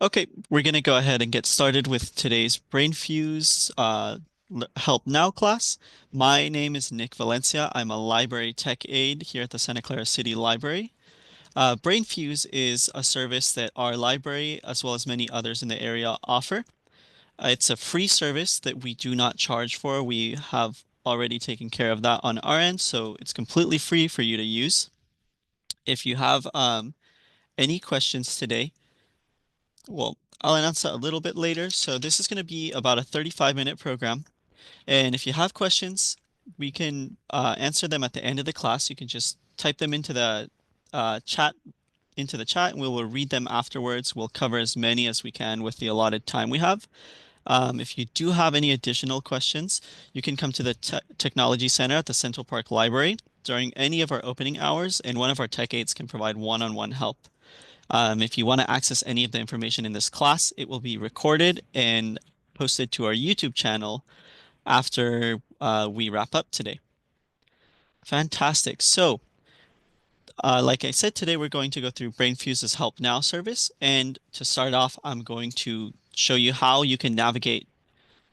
Okay, we're going to go ahead and get started with today's Brainfuse Help Now class. My name is Nick Valencia. I'm a library tech aide here at the Santa Clara City Library. Brainfuse is a service that our library, as well as many others in the area, offer. It's a free service that we do not charge for. We have already taken care of that on our end, so it's completely free for you to use. If you have any questions today, well, I'll announce that a little bit later. So this is going to be about a 35-minute program. And if you have questions, we can answer them at the end of the class. You can just type them into the chat and we will read them afterwards. We'll cover as many as we can with the allotted time we have. If you do have any additional questions, you can come to the Technology Center at the Central Park Library during any of our opening hours, and one of our tech aides can provide one-on-one help. If you want to access any of the information in this class, it will be recorded and posted to our YouTube channel after we wrap up today. Fantastic. So, like I said, today we're going to go through Brainfuse's Help Now service. And to start off, I'm going to show you how you can navigate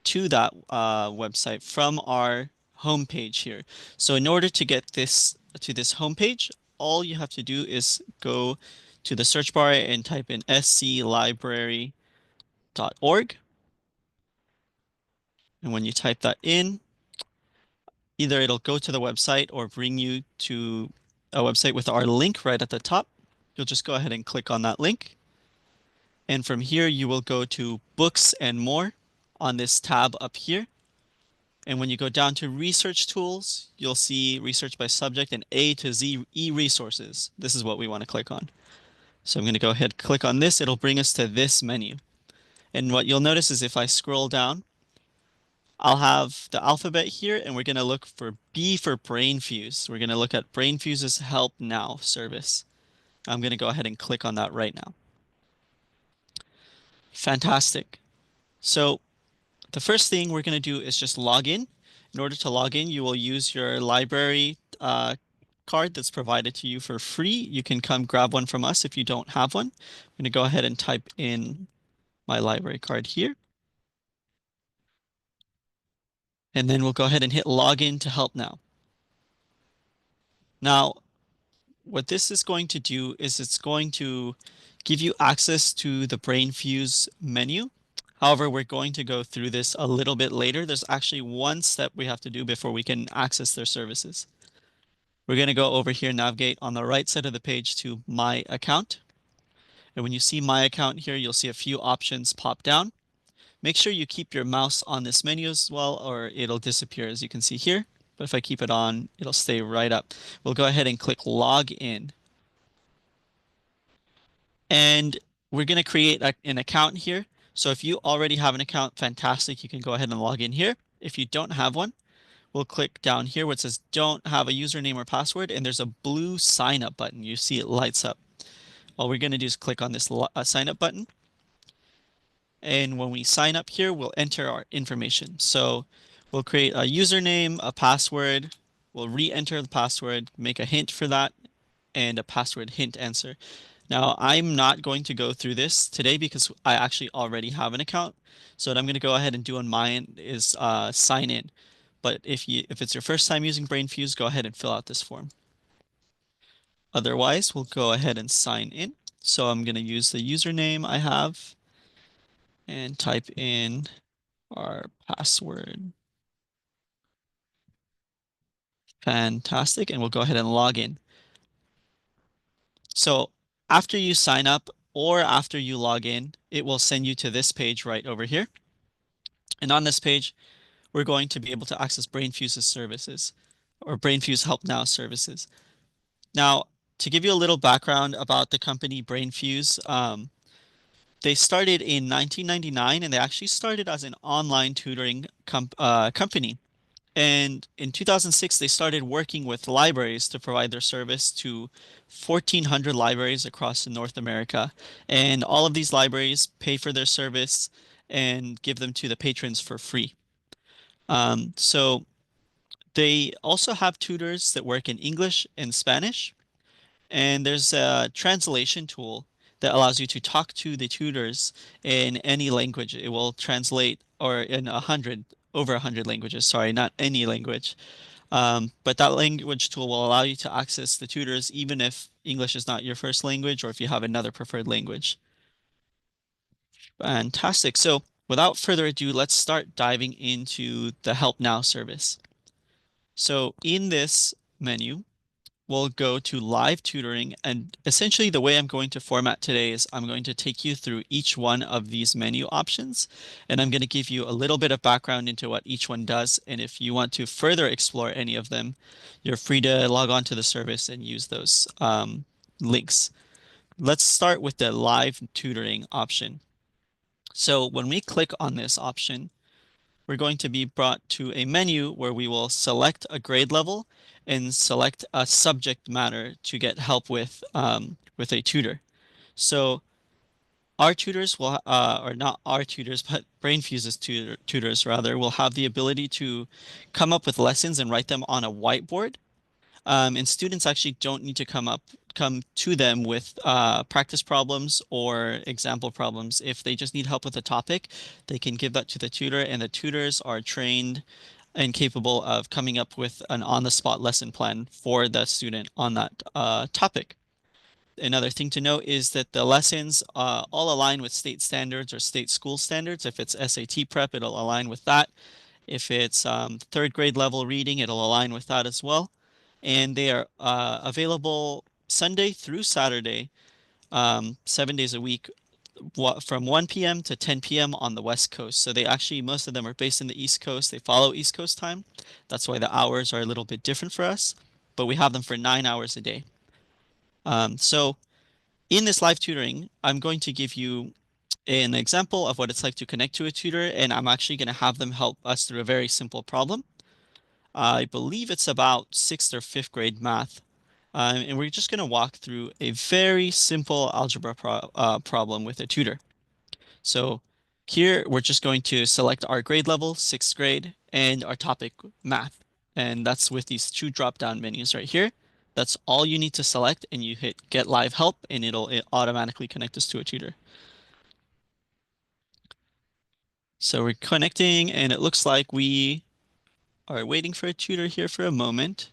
to that website from our homepage here. So in order to get this to this homepage, all you have to do is go to the search bar and type in sclibrary.org. And when you type that in, either it'll go to the website or bring you to a website with our link right at the top. You'll just go ahead and click on that link. And from here, you will go to Books and More on this tab up here. And when you go down to Research Tools, you'll see Research by Subject and A to Z e-resources. This is what we want to click on. So I'm going to go ahead and click on this. It'll bring us to this menu. And what you'll notice is if I scroll down, I'll have the alphabet here, and we're going to look for B for Brainfuse. We're going to look at Brainfuse's Help Now service. I'm going to go ahead and click on that right now. Fantastic. So the first thing we're going to do is just log in. In order to log in, you will use your library card that's provided to you for free. You can come grab one from us if you don't have one. I'm going to go ahead and type in my library card here. And then we'll go ahead and hit login to Help Now. Now, what this is going to do is it's going to give you access to the Brainfuse menu. However, we're going to go through this a little bit later. There's actually one step we have to do before we can access their services. We're going to go over here, navigate on the right side of the page to My Account. And when you see My Account here, you'll see a few options pop down. Make sure you keep your mouse on this menu as well, or it'll disappear as you can see here. But if I keep it on, it'll stay right up. We'll go ahead and click Log In. And we're going to create an account here. So if you already have an account, fantastic. You can go ahead and log in here. If you don't have one, we'll click down here where it says don't have a username or password, and there's a blue sign up button. You see it lights up. All we're going to do is click on this sign up button. And when we sign up here, we'll enter our information. So we'll create a username, a password. We'll re-enter the password, make a hint for that, and a password hint answer. Now, I'm not going to go through this today because I actually already have an account. So what I'm going to go ahead and do on mine is sign in. But if it's your first time using Brainfuse, go ahead and fill out this form. Otherwise, we'll go ahead and sign in. So I'm going to use the username I have and type in our password. Fantastic. And we'll go ahead and log in. So after you sign up or after you log in, it will send you to this page right over here. And on this page, we're going to be able to access Brainfuse's services or Brainfuse Help Now services. Now, to give you a little background about the company Brainfuse, they started in 1999 and they actually started as an online tutoring company. And in 2006, they started working with libraries to provide their service to 1,400 libraries across North America. And all of these libraries pay for their service and give them to the patrons for free. So they also have tutors that work in English and Spanish. And there's a translation tool that allows you to talk to the tutors in any language. It will translate, or in 100, over 100 languages, sorry, not any language. But that language tool will allow you to access the tutors even if English is not your first language or if you have another preferred language. Fantastic. So without further ado, let's start diving into the Help Now service. So in this menu, we'll go to live tutoring, and essentially the way I'm going to format today is I'm going to take you through each one of these menu options, and I'm going to give you a little bit of background into what each one does. And if you want to further explore any of them, you're free to log on to the service and use those links. Let's start with the live tutoring option. So when we click on this option, we're going to be brought to a menu where we will select a grade level and select a subject matter to get help with a tutor. So our tutors will, or not our tutors, but Brainfuse's tutors rather, will have the ability to come up with lessons and write them on a whiteboard. And students actually don't need to come to them with practice problems or example problems. If they just need help with a topic, they can give that to the tutor, and the tutors are trained and capable of coming up with an on-the-spot lesson plan for the student on that topic. Another thing to note is that the lessons all align with state standards or state school standards. If it's SAT prep, it'll align with that. If it's third grade level reading, it'll align with that as well. And they are available Sunday through Saturday, 7 days a week, from 1 p.m. to 10 p.m. on the West Coast. So they actually, most of them are based in the East Coast. They follow East Coast time. That's why the hours are a little bit different for us, but we have them for 9 hours a day. So in this live tutoring, I'm going to give you an example of what it's like to connect to a tutor, and I'm actually going to have them help us through a very simple problem. I believe it's about sixth or fifth grade math. And we're just going to walk through a very simple algebra problem with a tutor. So here we're just going to select our grade level, sixth grade, and our topic, math. And that's with these two drop-down menus right here. That's all you need to select, and you hit Get Live Help, and it'll automatically connect us to a tutor. So we're connecting, and it looks like we are waiting for a tutor here for a moment.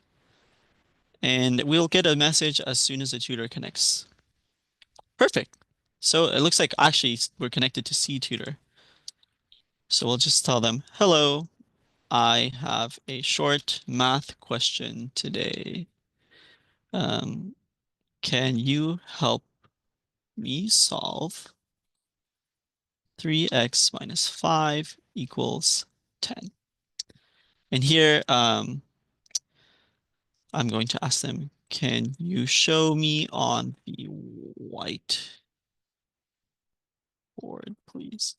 And we'll get a message as soon as the tutor connects. Perfect. So it looks like actually we're connected to C tutor. So we'll just tell them, hello, I have a short math question today. Um, can you help me solve 3x minus 5 equals 10? And here I'm going to ask them, can you show me on the white board, please?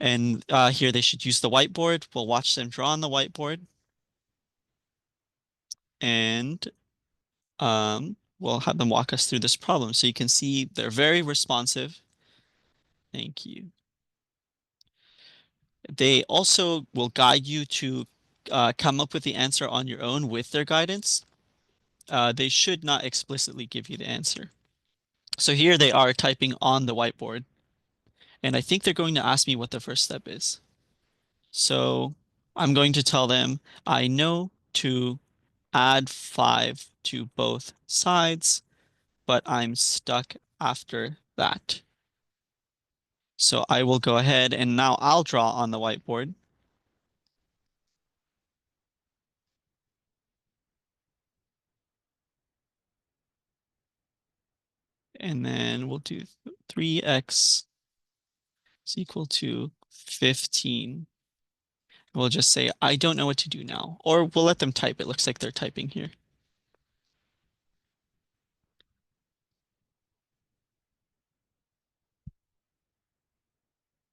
And here they should use the whiteboard. We'll watch them draw on the whiteboard. And we'll have them walk us through this problem. So you can see they're very responsive. Thank you. They also will guide you to come up with the answer on your own with their guidance. They should not explicitly give you the answer. So here they are typing on the whiteboard. And I think they're going to ask me what the first step is. So I'm going to tell them I know to add 5 to both sides, but I'm stuck after that. So I will go ahead and now I'll draw on the whiteboard. And then we'll do 3x is equal to 15. We'll just say, I don't know what to do now. Or we'll let them type. It looks like they're typing here.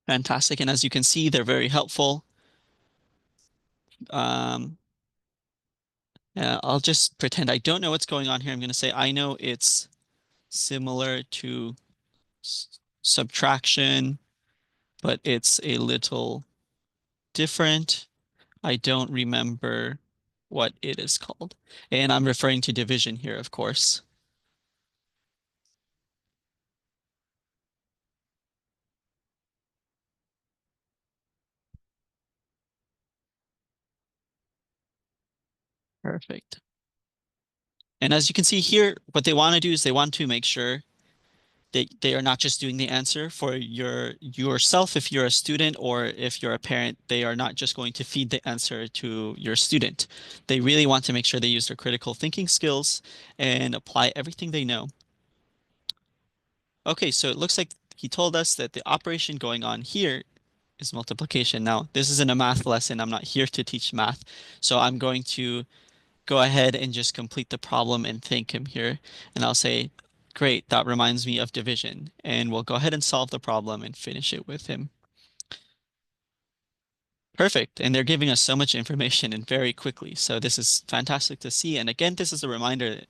Fantastic. And as you can see, they're very helpful. Um, I'll just pretend I don't know what's going on here. I'm going to say, I know it's similar to subtraction, but it's a little different. I don't remember what it is called. And I'm referring to division here, of course. Perfect. And as you can see here, what they want to do is they want to make sure they are not just doing the answer for yourself if you're a student or if you're a parent, they are not just going to feed the answer to your student. They really want to make sure they use their critical thinking skills and apply everything they know. Okay, so it looks like he told us that the operation going on here is multiplication. Now, this isn't a math lesson. I'm not here to teach math. So I'm going to go ahead and just complete the problem and thank him here. And I'll say, great, that reminds me of division. And we'll go ahead and solve the problem and finish it with him. Perfect. And they're giving us so much information and very quickly. So this is fantastic to see. And again, this is a reminder that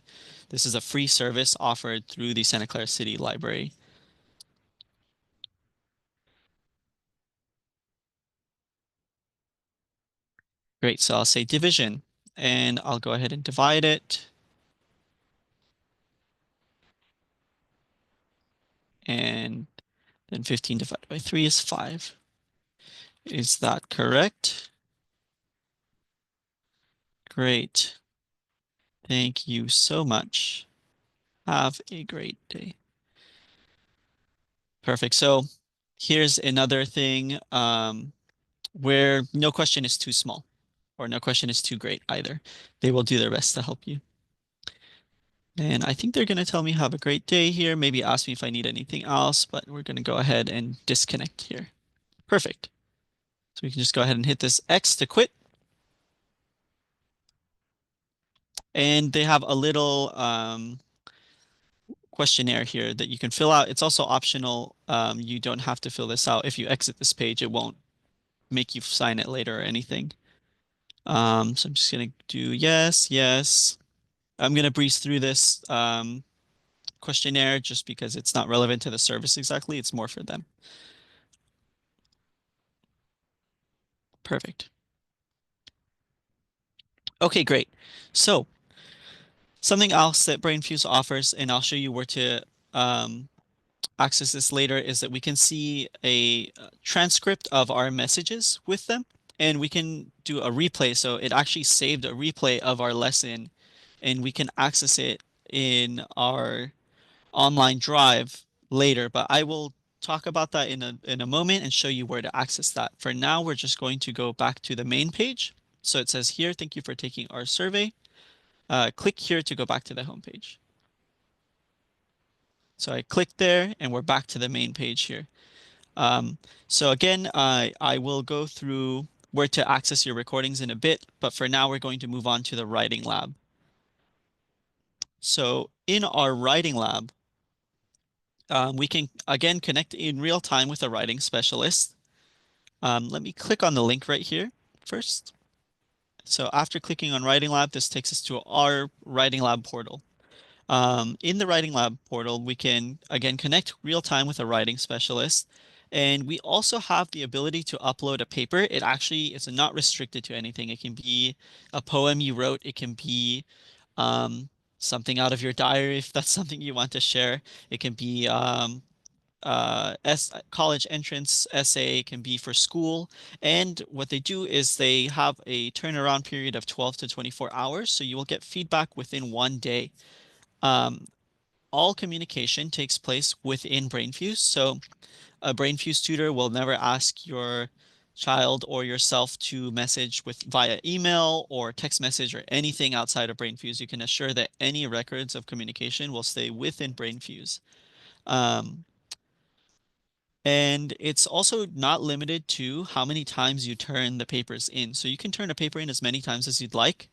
this is a free service offered through the Santa Clara City Library. Great. So I'll say division and I'll go ahead and divide it. And then 15 divided by 3 is 5. Is that correct? Great. Thank you so much. Have a great day. Perfect. So here's another thing where no question is too small or no question is too great either. They will do their best to help you. And I think they're going to tell me have a great day here, maybe ask me if I need anything else, but we're going to go ahead and disconnect here. Perfect. So we can just go ahead and hit this X to quit. And they have a little questionnaire here that you can fill out. It's also optional. You don't have to fill this out. If you exit this page, it won't make you sign it later or anything. So I'm just gonna do yes, yes. I'm gonna breeze through this questionnaire just because it's not relevant to the service exactly. It's more for them. Perfect. Okay, great. So something else that Brainfuse offers, and I'll show you where to access this later, is that we can see a transcript of our messages with them, and we can do a replay. So it actually saved a replay of our lesson, and we can access it in our online drive later, but I will talk about that in a moment and show you where to access that. For now, we're just going to go back to the main page. So it says here, thank you for taking our survey. Click here to go back to the home page. So I click there and we're back to the main page here. Um, so again, I will go through where to access your recordings in a bit, but for now we're going to move on to the writing lab. So in our writing lab, we can again connect in real time with a writing specialist. Let me click on the link right here first. So after clicking on Writing Lab, this takes us to our Writing Lab portal. In the Writing Lab portal, we can again connect real time with a writing specialist. And we also have the ability to upload a paper. It actually is not restricted to anything. It can be a poem you wrote. It can be something out of your diary if that's something you want to share. It can be college entrance essay, can be for school. And what they do is they have a turnaround period of 12 to 24 hours. So you will get feedback within 1 day. Um, all communication takes place within Brainfuse. So a Brainfuse tutor will never ask your child or yourself to message with via email or text message or anything outside of Brainfuse. You can assure that any records of communication will stay within Brainfuse. Um, And it's also not limited to how many times you turn the papers in. So you can turn a paper in as many times as you'd like.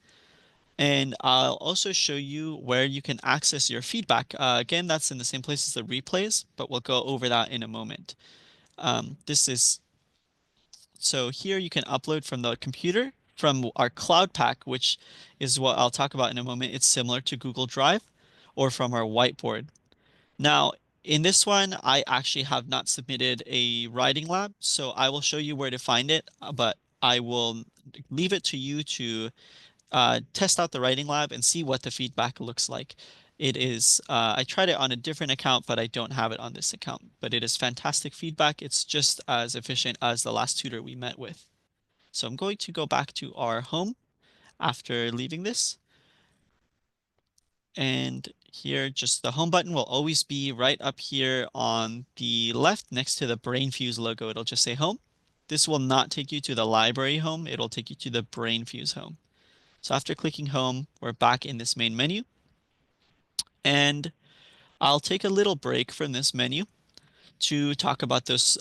And I'll also show you where you can access your feedback. Again, that's in the same place as the replays, but we'll go over that in a moment. This is, so here you can upload from the computer, from our Cloud Pack, which is what I'll talk about in a moment. It's similar to Google Drive, or from our whiteboard. Now, in this one, I actually have not submitted a writing lab, so I will show you where to find it, but I will leave it to you to test out the writing lab and see what the feedback looks like. It is, I tried it on a different account, but I don't have it on this account. But it is fantastic feedback. It's just as efficient as the last tutor we met with. So I'm going to go back to our home after leaving this. And here, just the home button will always be right up here on the left next to the Brainfuse logo. It'll just say home. This will not take you to the library home. It'll take you to the Brainfuse home. So after clicking home, we're back in this main menu. And I'll take a little break from this menu to talk about those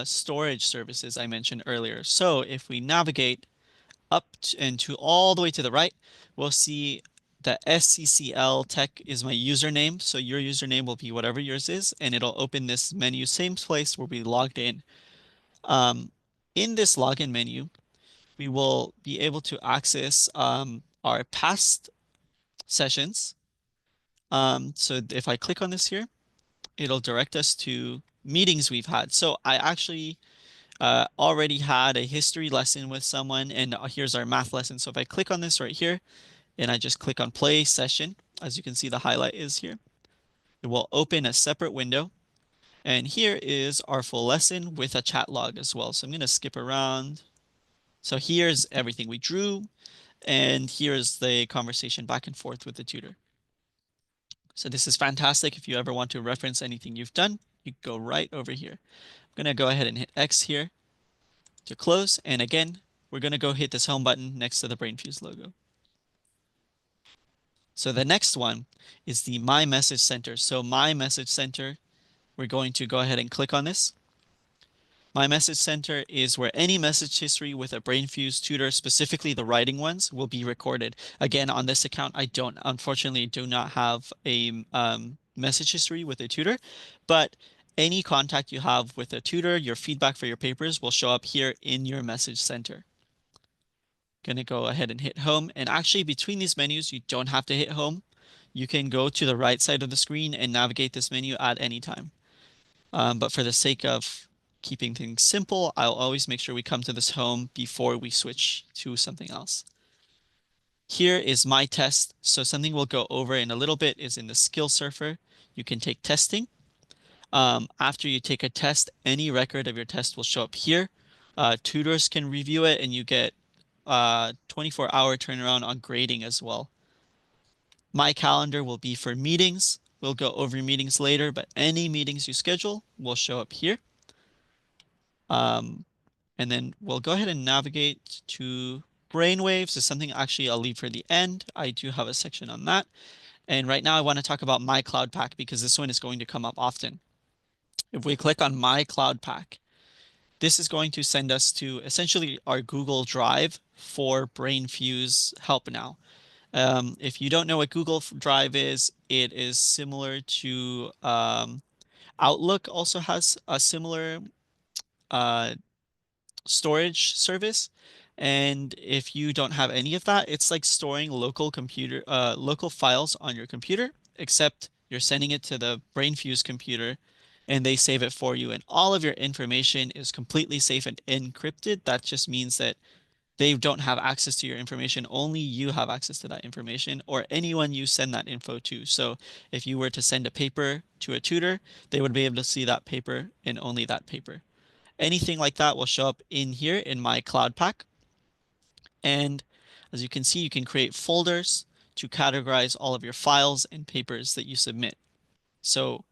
storage services I mentioned earlier. So if we navigate and to all the way to the right, we'll see the SCCL Tech is my username. So your username will be whatever yours is, and it'll open this menu, same place where we logged in. In this login menu, we will be able to access our past sessions. So if I click on this here, it'll direct us to meetings we've had. So I actually already had a history lesson with someone, and here's our math lesson. So if I click on this right here, and I just click on play session, as you can see the highlight is here, it will open a separate window. And here is our full lesson with a chat log as well. So I'm going to skip around. So here's everything we drew, and here's the conversation back and forth with the tutor. So this is fantastic. If you ever want to reference anything you've done, you go right over here. I'm going to go ahead and hit X here to close. And again, we're going to go hit this home button next to the Brainfuse logo. So the next one is the My Message Center. So My Message Center, we're going to go ahead and click on this. My Message Center is where any message history with a Brainfuse tutor, specifically the writing ones, will be recorded. Again, on this account, I unfortunately do not have a message history with a tutor, but any contact you have with a tutor, your feedback for your papers will show up here in your Message Center. Going to go ahead and hit home. And actually between these menus, you don't have to hit home. You can go to the right side of the screen and navigate this menu at any time. But for the sake of keeping things simple, I'll always make sure we come to this home before we switch to something else. Here is my test. So something we'll go over in a little bit is in the skill surfer. You can take testing. After you take a test, any record of your test will show up here. Tutors can review it, and you get 24-hour turnaround on grading as well. My calendar will be for meetings. We'll go over meetings later, but any meetings you schedule will show up here. And then we'll go ahead and navigate to brainwaves. Is something actually I'll leave for the end. I do have a section on that. And right now I want to talk about My Cloud Pack because this one is going to come up often. If we click on My Cloud Pack, this is going to send us to essentially our Google Drive for Brainfuse HelpNow. If you don't know what Google Drive is, it is similar to Outlook also has a similar storage service. And if you don't have any of that, it's like storing local files on your computer, except you're sending it to the Brainfuse computer and they save it for you. And all of your information is completely safe and encrypted. That just means that they don't have access to your information. Only you have access to that information or anyone you send that info to. So if you were to send a paper to a tutor, they would be able to see that paper and only that paper. Anything like that will show up in here in My Cloud Pack. And as you can see, you can create folders to categorize all of your files and papers that you submit. So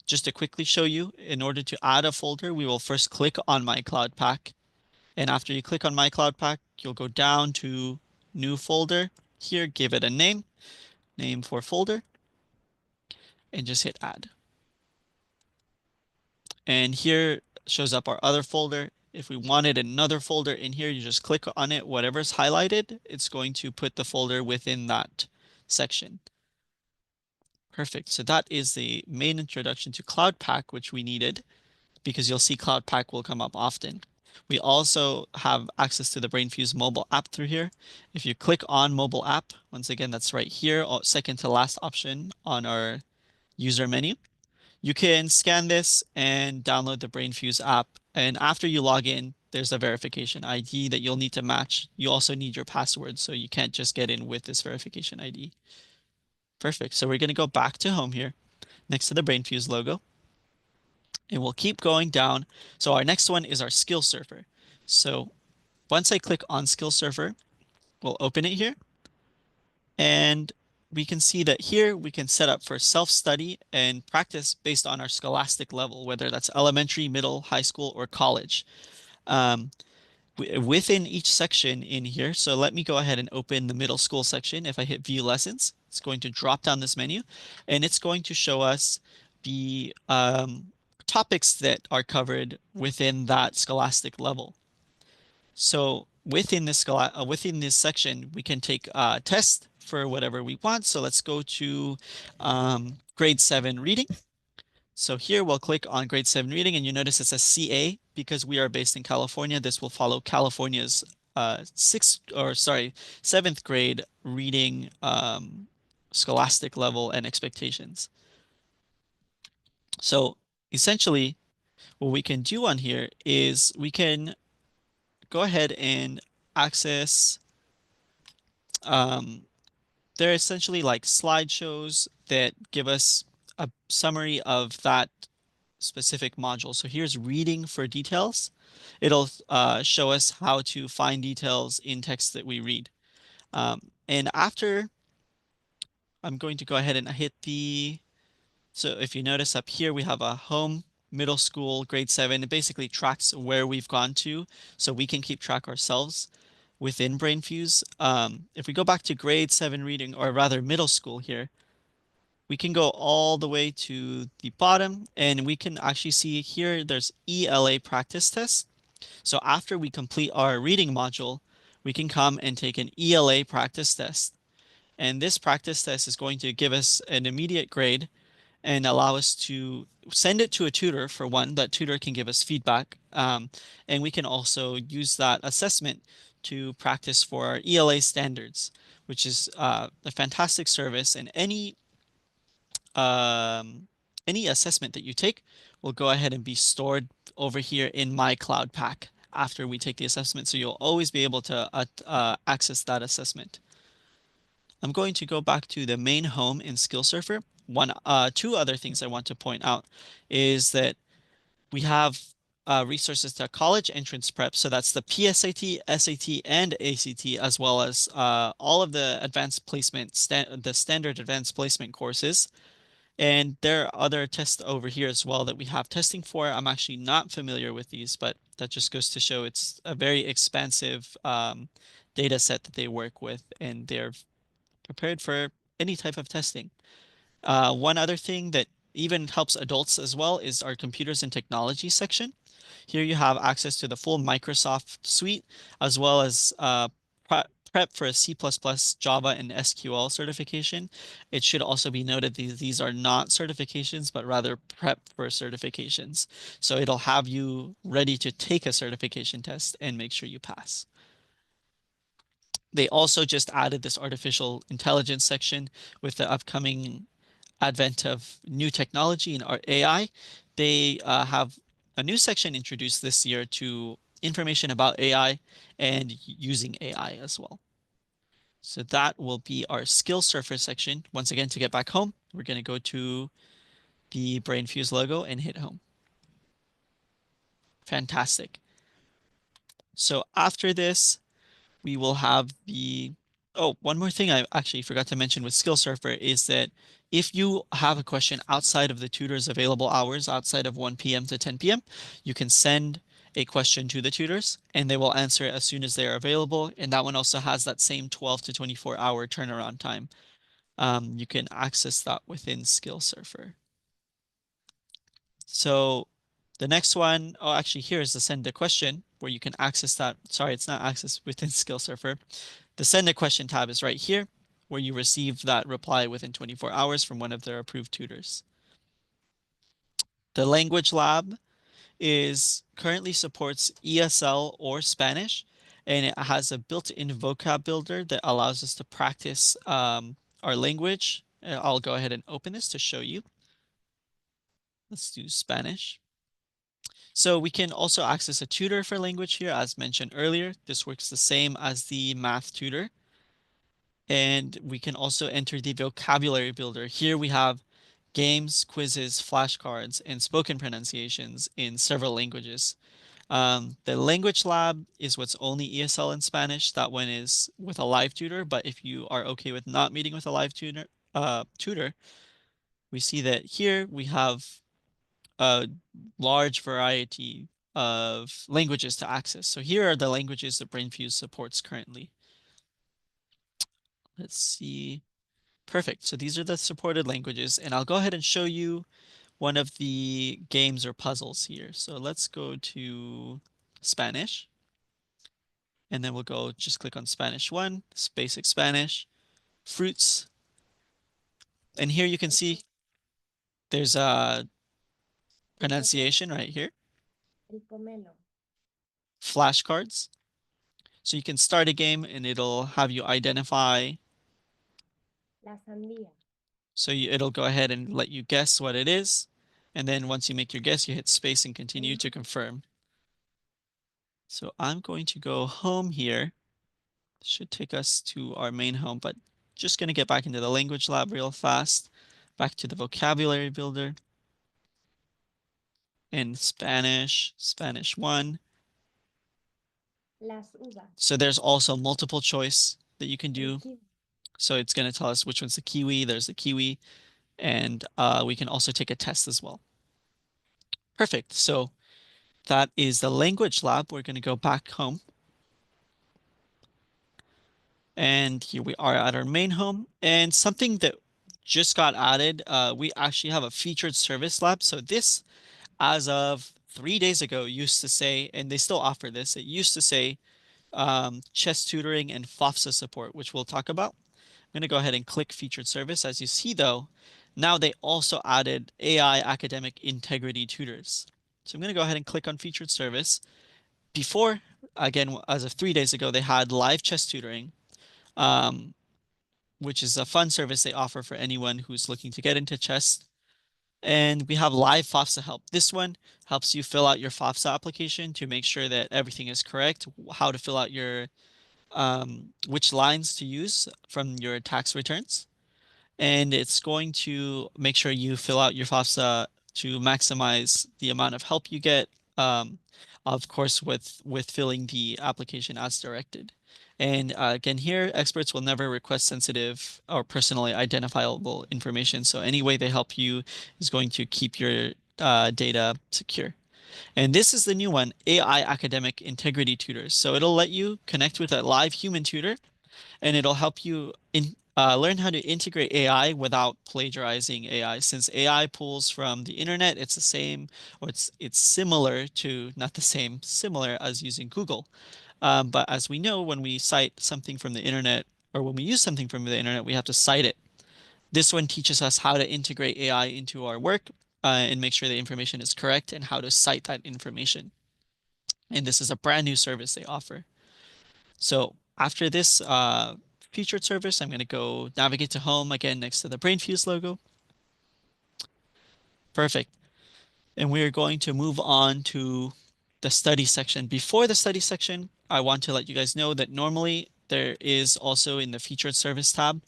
just to quickly show you, in order to add a folder, we will first click on My Cloud Pack. And after you click on My Cloud Pack, you'll go down to New Folder. Here, give it a name for folder, and just hit Add. And here shows up our other folder. If we wanted another folder in here, you just click on it. Whatever's highlighted, it's going to put the folder within that section. Perfect. So that is the main introduction to Cloud Pack, which we needed because you'll see Cloud Pack will come up often. We also have access to the Brainfuse mobile app through here. If you click on mobile app, once again, that's right here, second to last option on our user menu. You can scan this and download the Brainfuse app. And after you log in, there's a verification ID that you'll need to match. You also need your password, so you can't just get in with this verification ID. Perfect. So we're going to go back to home here next to the Brainfuse logo. And we'll keep going down. So our next one is our skill surfer. So once I click on skill surfer, We'll open it here, and we can see that here we can set up for self-study and practice based on our scholastic level, whether that's elementary, middle, high school, or college. Um, Within each section in here, so let me go ahead and open the middle school section. If I hit view lessons, it's going to drop down this menu, and it's going to show us the topics that are covered within that scholastic level. So within this section, we can take a test for whatever we want. So let's go to grade 7 reading. So here we'll click on grade 7 reading, and you notice it says CA because we are based in California. This will follow California's seventh grade reading scholastic level and expectations. So essentially, what we can do on here is we can go ahead and access. Um, they're essentially like slideshows that give us a summary of that specific module. So here's reading for details. It'll show us how to find details in text that we read. And after, I'm going to go ahead and hit so if you notice up here, we have a home, middle school, grade 7. It basically tracks where we've gone to so we can keep track ourselves within Brainfuse. If we go back to grade 7 reading, or rather middle school here, we can go all the way to the bottom, and we can actually see here there's ELA practice test. So after we complete our reading module, we can come and take an ELA practice test. And this practice test is going to give us an immediate grade and allow us to send it to a tutor. For one, that tutor can give us feedback. And we can also use that assessment to practice for our ELA standards, which is a fantastic service. And any assessment that you take will go ahead and be stored over here in my cloud pack after we take the assessment. So you'll always be able to access that assessment. I'm going to go back to the main home in SkillSurfer. Two other things I want to point out is that we have resources to college entrance prep. So that's the PSAT, SAT, and ACT, as well as all of the advanced placement, the standard advanced placement courses. And there are other tests over here as well that we have testing for. I'm actually not familiar with these, but that just goes to show it's a very expansive data set that they work with, and they're prepared for any type of testing. One other thing that even helps adults as well is our computers and technology section. Here you have access to the full Microsoft suite, as well as prep for a C++, Java, and SQL certification. It should also be noted these are not certifications, but rather prep for certifications. So it'll have you ready to take a certification test and make sure you pass. They also just added this artificial intelligence section with the upcoming advent of new technology and AI. They have a new section introduced this year to information about AI and using AI as well. So that will be our skill surfer section. Once again, to get back home, we're going to go to the Brainfuse logo and hit home. Fantastic. So after this, we will have one more thing I actually forgot to mention with Skill Surfer is that if you have a question outside of the tutor's available hours, outside of 1 p.m. to 10 p.m., you can send a question to the tutors and they will answer it as soon as they are available. And that one also has that same 12 to 24-hour turnaround time. You can access that within Skill Surfer. So the next one, oh, actually, here is the send a question where you can access that. Sorry, it's not accessed within Skill Surfer. The send a question tab is right here where you receive that reply within 24 hours from one of their approved tutors. The language lab is currently supports ESL or Spanish, and it has a built-in vocab builder that allows us to practice our language. I'll go ahead and open this to show you. Let's do Spanish. So we can also access a tutor for language here, as mentioned earlier. This works the same as the math tutor. And we can also enter the vocabulary builder. Here we have games, quizzes, flashcards, and spoken pronunciations in several languages. The language lab is what's only ESL in Spanish. That one is with a live tutor, but if you are okay with not meeting with a live tutor, we see that here we have a large variety of languages to access. So here are the languages that Brainfuse supports currently. Let's see. Perfect. So these are the supported languages, and I'll go ahead and show you one of the games or puzzles here. So let's go to Spanish, and then we'll go just click on Spanish 1, basic Spanish, fruits, and here you can see there's a pronunciation right here, flashcards. So you can start a game and it'll have you identify. So it'll go ahead and let you guess what it is. And then once you make your guess, you hit space and continue to confirm. So I'm going to go home here. Should take us to our main home, but just going to get back into the language lab real fast. Back to the vocabulary builder. In Spanish, Spanish 1. So there's also multiple choice that you can do. So it's going to tell us which one's the kiwi. There's the kiwi. And we can also take a test as well. Perfect. So that is the language lab. We're going to go back home. And here we are at our main home. And something that just got added, we actually have a featured service lab. So this, as of 3 days ago, used to say, and they still offer this, it used to say chess tutoring and FOFSA support, which we'll talk about. I'm going to go ahead and click featured service. As you see, though, now they also added AI academic integrity tutors. So I'm going to go ahead and click on featured service. Before, again, as of 3 days ago, they had live chess tutoring, um, which is a fun service they offer for anyone who's looking to get into chess. And we have live FOFSA help. This one helps you fill out your FOFSA application to make sure that everything is correct, how to fill out your which lines to use from your tax returns. And it's going to make sure you fill out your FAFSA to maximize the amount of help you get, of course, with filling the application as directed. And again, here, experts will never request sensitive or personally identifiable information. So any way they help you is going to keep your data secure. And this is the new one, AI Academic Integrity Tutors. So it'll let you connect with a live human tutor, and it'll help you learn how to integrate AI without plagiarizing AI. Since AI pulls from the internet, it's the same, or it's similar to, not the same, similar as using Google. But as we know, when we cite something from the internet, or when we use something from the internet, we have to cite it. This one teaches us how to integrate AI into our work and make sure the information is correct and how to cite that information. And this is a brand new service they offer. So after this featured service, I'm going to go navigate to home again next to the Brainfuse logo. Perfect. And we are going to move on to the study section. Before the study section, I want to let you guys know that normally there is also in the featured service tab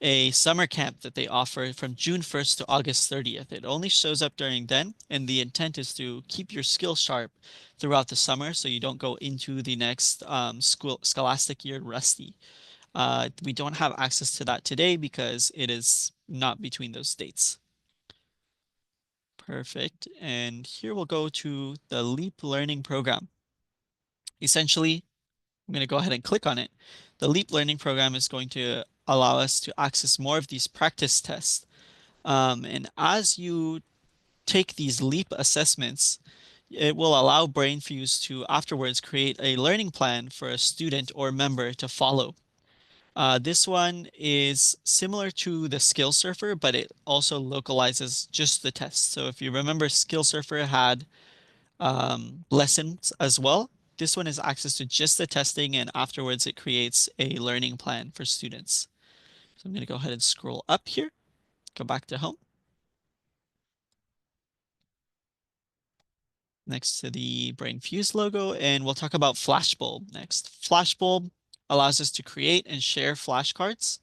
a summer camp that they offer from June 1st to August 30th. It only shows up during then, and the intent is to keep your skills sharp throughout the summer so you don't go into the next scholastic year rusty. We don't have access to that today because it is not between those dates. Perfect. And here we'll go to the LEAP Learning Program. Essentially, I'm going to go ahead and click on it. The LEAP Learning Program is going to allow us to access more of these practice tests. And as you take these LEAP assessments, it will allow Brainfuse to afterwards create a learning plan for a student or member to follow. This one is similar to the Skill Surfer, but it also localizes just the test. So if you remember, Skill Surfer had lessons as well. This one has access to just the testing, and afterwards it creates a learning plan for students. So I'm going to go ahead and scroll up here, go back to home. Next to the Brainfuse logo, and we'll talk about Flashbulb next. Flashbulb allows us to create and share flashcards.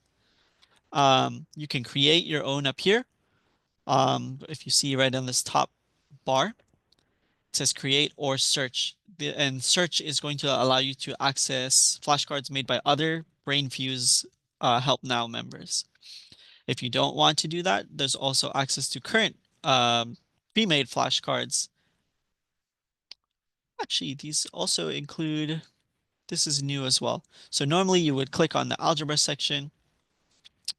You can create your own up here. If you see right on this top bar, It says create or search. And search is going to allow you to access flashcards made by other Brainfuse Help Now members. If you don't want to do that, there's also access to current pre-made flashcards. Actually, these also include, this is new as well. So normally you would click on the algebra section.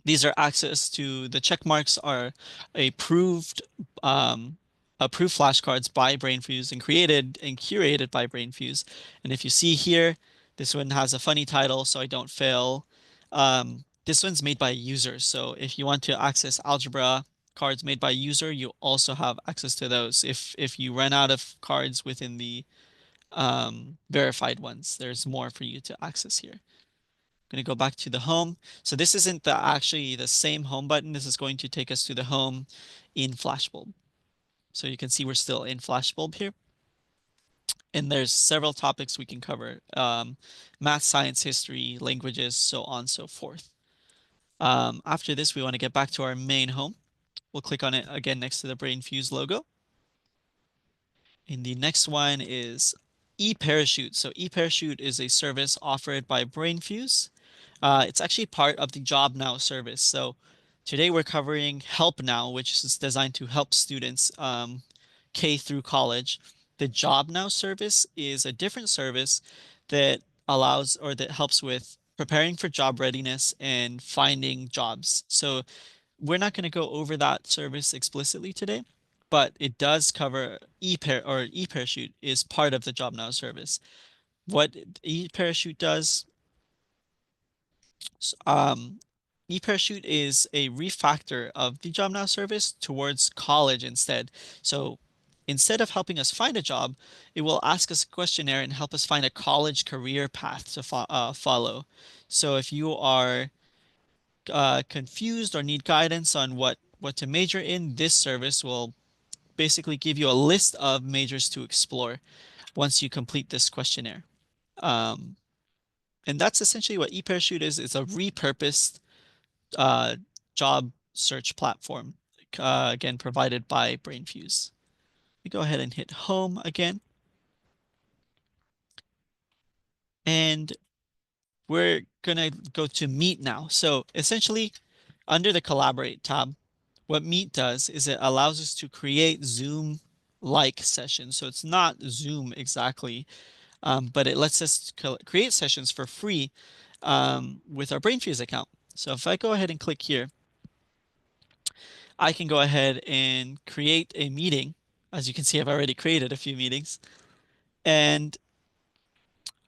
These are access to the check marks are approved approved flashcards by Brainfuse and created and curated by Brainfuse. And if you see here, this one has a funny title, so I don't fail. This one's made by users. So if you want to access algebra cards made by user, you also have access to those. If you run out of cards within the verified ones, there's more for you to access here. Going to go back to the home. So this isn't actually the same home button. This is going to take us to the home in Flashbulb. So you can see we're still in Flashbulb here. And there's several topics we can cover. Math, science, history, languages, so on and so forth. After this, we want to get back to our main home. We'll click on it again next to the Brainfuse logo. And the next one is eParachute. So eParachute is a service offered by Brainfuse. It's actually part of the Job Now service. So today we're covering Help Now, which is designed to help students K through college. The Job Now service is a different service that allows or that helps with preparing for job readiness and finding jobs. So we're not going to go over that service explicitly today, but it does cover eParachute is part of the Job Now service. What eParachute does, um, eParachute is a refactor of the Job Now service towards college instead. So instead of helping us find a job, it will ask us a questionnaire and help us find a college career path to follow. So if you are confused or need guidance on what to major in, this service will basically give you a list of majors to explore once you complete this questionnaire. Um, and that's essentially what eParachute is. It's a repurposed uh, job search platform, again, provided by Brainfuse. We go ahead and hit home again. And we're gonna go to Meet now. So essentially, under the Collaborate tab, what Meet does is it allows us to create Zoom-like sessions. So it's not Zoom exactly, but it lets us create sessions for free with our Brainfuse account. So if I go ahead and click here, I can go ahead and create a meeting. As you can see, I've already created a few meetings. And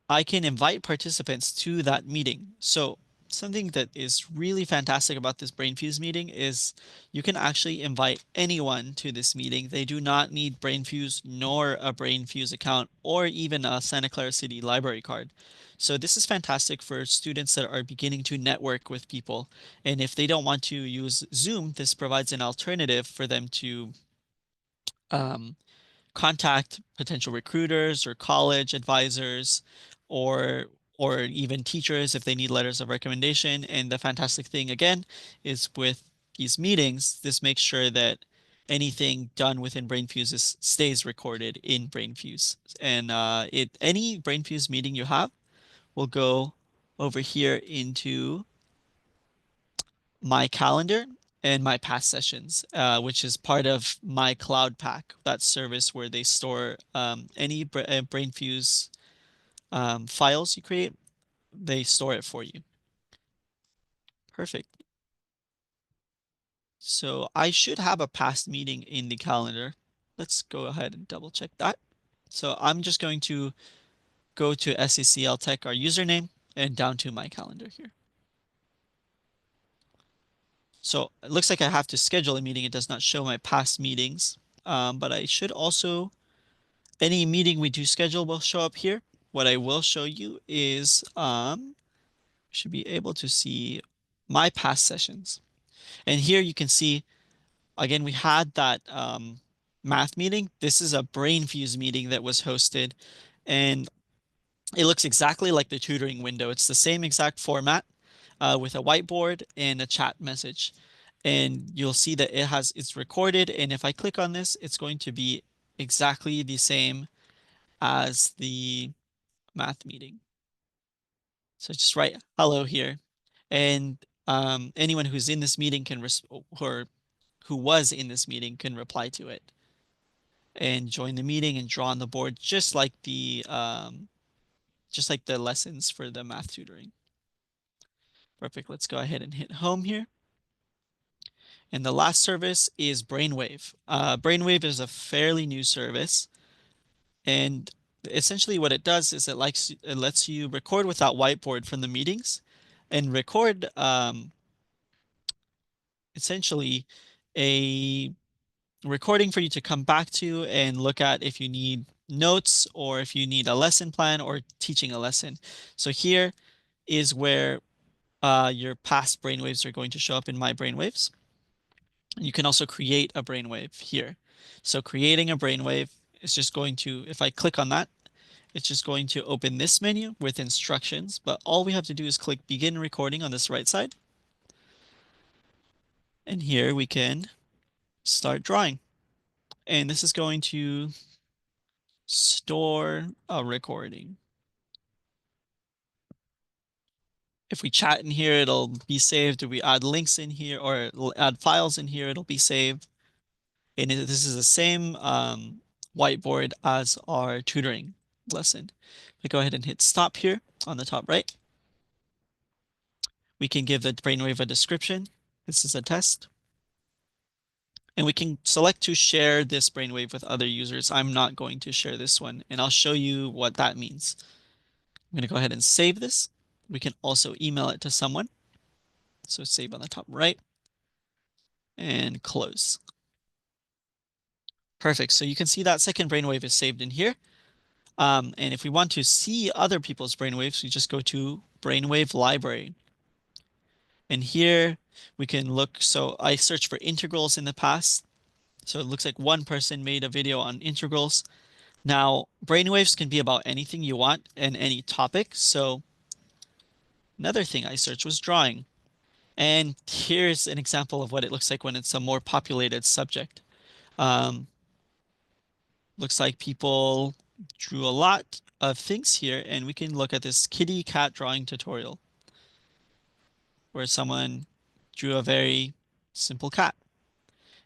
I can invite participants to that meeting. So something that is really fantastic about this Brainfuse meeting is you can actually invite anyone to this meeting. They do not need Brainfuse nor a Brainfuse account or even a Santa Clara City library card. So this is fantastic for students that are beginning to network with people. And if they don't want to use Zoom, this provides an alternative for them to um, contact potential recruiters or college advisors or even teachers if they need letters of recommendation. And the fantastic thing again is with these meetings, this makes sure that anything done within Brainfuse stays recorded in Brainfuse. And any Brainfuse meeting you have will go over here into my calendar and my past sessions, which is part of my Cloud Pack, that service where they store any Brainfuse files you create, they store it for you. Perfect. So I should have a past meeting in the calendar. Let's go ahead and double check that. So I'm just going to go to SECL Tech, our username, and down to my calendar here. So it looks like I have to schedule a meeting. It does not show my past meetings, but I should also, any meeting we do schedule will show up here. What I will show you is, should be able to see my past sessions. And here you can see, again, we had that math meeting. This is a Brainfuse meeting that was hosted, and it looks exactly like the tutoring window. It's the same exact format with a whiteboard and a chat message. And you'll see that it's recorded. And if I click on this, it's going to be exactly the same as the math meeting. So just write hello here. And anyone who's in this meeting can or who was in this meeting can reply to it and join the meeting and draw on the board just like the lessons for the math tutoring. Perfect. Let's go ahead and hit home here. And the last service is Brainwave. Brainwave is a fairly new service, and essentially what it does is it lets you record without whiteboard from the meetings, and record essentially a recording for you to come back to and look at if you need notes or if you need a lesson plan or teaching a lesson. So here is where your past brainwaves are going to show up in My Brainwaves. You can also create a brainwave here. So creating a brainwave is just going to, if I click on that, it's just going to open this menu with instructions, but all we have to do is click begin recording on this right side. And here we can start drawing. And this is going to store a recording. If we chat in here, it'll be saved. If we add links in here or add files in here, it'll be saved. And this is the same whiteboard as our tutoring lesson. We go ahead and hit stop here on the top right. We can give the brainwave a description. This is a test. And we can select to share this brainwave with other users. I'm not going to share this one, and I'll show you what that means. I'm going to go ahead and save this. We can also email it to someone. So save on the top right and close. Perfect. So you can see that second brainwave is saved in here. And if we want to see other people's brainwaves, we just go to Brainwave Library. And here we can look. So I searched for integrals in the past. So it looks like one person made a video on integrals. Now, brainwaves can be about anything you want and any topic. So another thing I searched was drawing. And here's an example of what it looks like when it's a more populated subject. Um, Looks like people drew a lot of things here, and we can look at this kitty cat drawing tutorial where someone drew a very simple cat.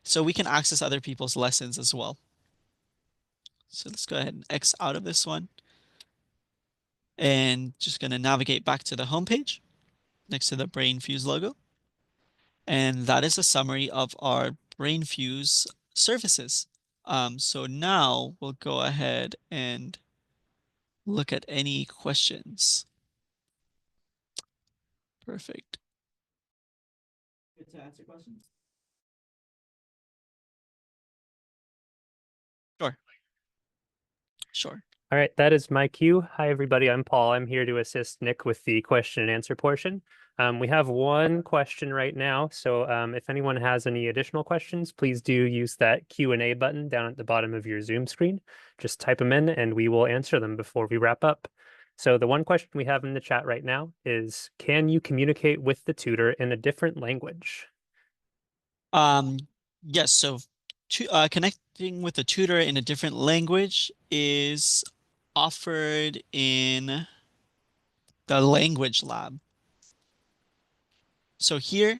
So we can access other people's lessons as well. So let's go ahead and X out of this one and just going to navigate back to the home page next to the Brainfuse logo. And that is a summary of our Brainfuse services. So now we'll go ahead and look at any questions. Perfect. Good to answer questions? Sure. Sure. All right, that is my cue. Hi, everybody. I'm Paul. I'm here to assist Nick with the question and answer portion. We have one question right now, so if anyone has any additional questions, please do use that Q&A button down at the bottom of your Zoom screen. Just type them in and we will answer them before we wrap up. So the one question we have in the chat right now is, can you communicate with the tutor in a different language? Yes, so connecting with a tutor in a different language is offered in the language lab. So here,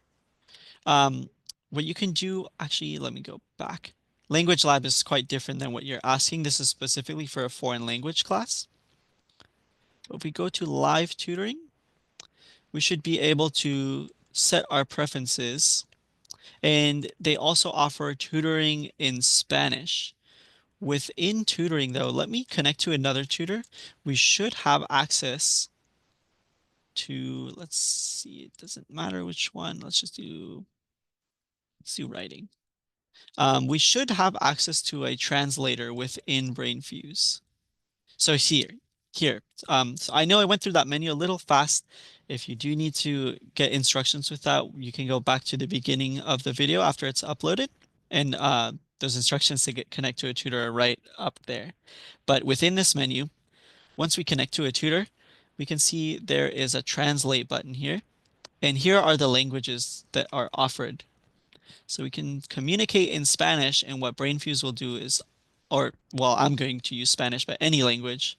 what you can do, actually, let me go back. Language lab is quite different than what you're asking. This is specifically for a foreign language class. If we go to live tutoring, we should be able to set our preferences. And they also offer tutoring in Spanish. Within tutoring, though, let me connect to another tutor. We should have access to, let's see, it doesn't matter which one. Let's do writing. We should have access to a translator within Brainfuse. So here. So I know I went through that menu a little fast. If you do need to get instructions with that, you can go back to the beginning of the video after it's uploaded, and those instructions to connect to a tutor are right up there. But within this menu, once we connect to a tutor, we can see there is a translate button here, and here are the languages that are offered. So we can communicate in Spanish, and what Brainfuse will do is or well, I'm going to use Spanish, but any language,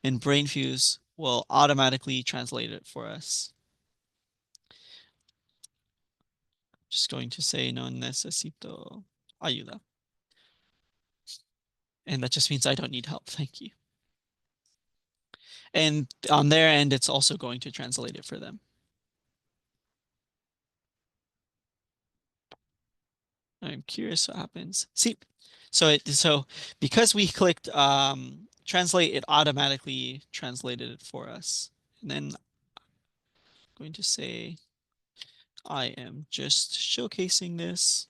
and Brainfuse will automatically translate it for us. Just going to say no necesito ayuda. And that just means I don't need help. Thank you. And on their end, it's also going to translate it for them. I'm curious what happens. See, so because we clicked translate, it automatically translated it for us. And then I'm going to say I am just showcasing this.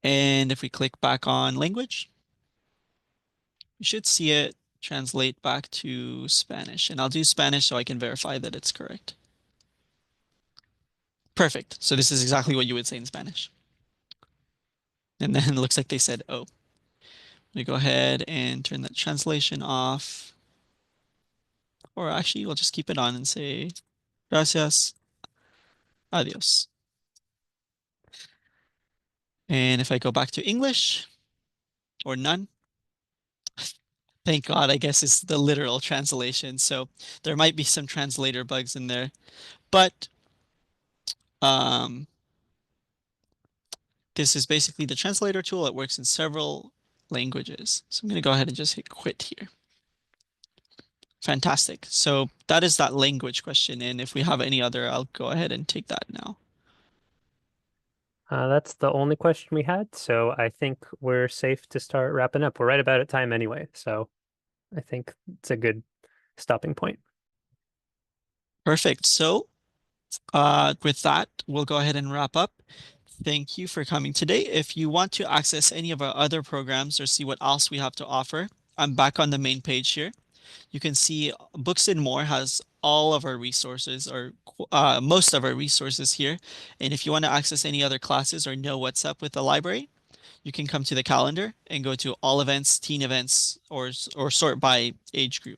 And if we click back on language, you should see it translate back to Spanish. And I'll do Spanish so I can verify that it's correct. Perfect. So this is exactly what you would say in Spanish. And then it looks like they said, oh. We go ahead and turn that translation off. Or actually, we'll just keep it on and say, gracias, adios. And if I go back to English or none, thank God, I guess it's the literal translation. So there might be some translator bugs in there. But um, this is basically the translator tool. It works in several languages. So I'm going to go ahead and just hit quit here. Fantastic. So that is that language question. And if we have any other, I'll go ahead and take that now. That's the only question we had, so I think we're safe to start wrapping up. We're right about at time anyway, so I think it's a good stopping point. Perfect. So with that, we'll go ahead and wrap up. Thank you for coming today. If you want to access any of our other programs or see what else we have to offer, I'm back on the main page here. You can see Books and More has all of our resources or most of our resources here. And if you want to access any other classes or know what's up with the library, you can come to the calendar and go to all events, teen events, or sort by age group.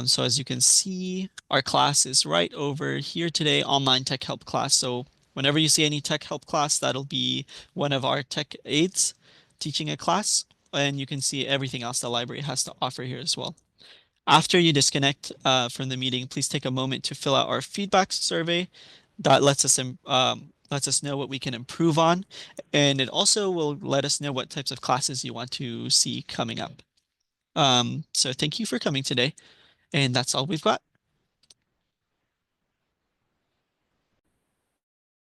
So as you can see, our class is right over here today, online tech help class. So whenever you see any tech help class, that'll be one of our tech aides teaching a class. And you can see everything else the library has to offer here as well. After you disconnect from the meeting, please take a moment to fill out our feedback survey. That lets us know what we can improve on, and it also will let us know what types of classes you want to see coming up. So thank you for coming today. And that's all we've got.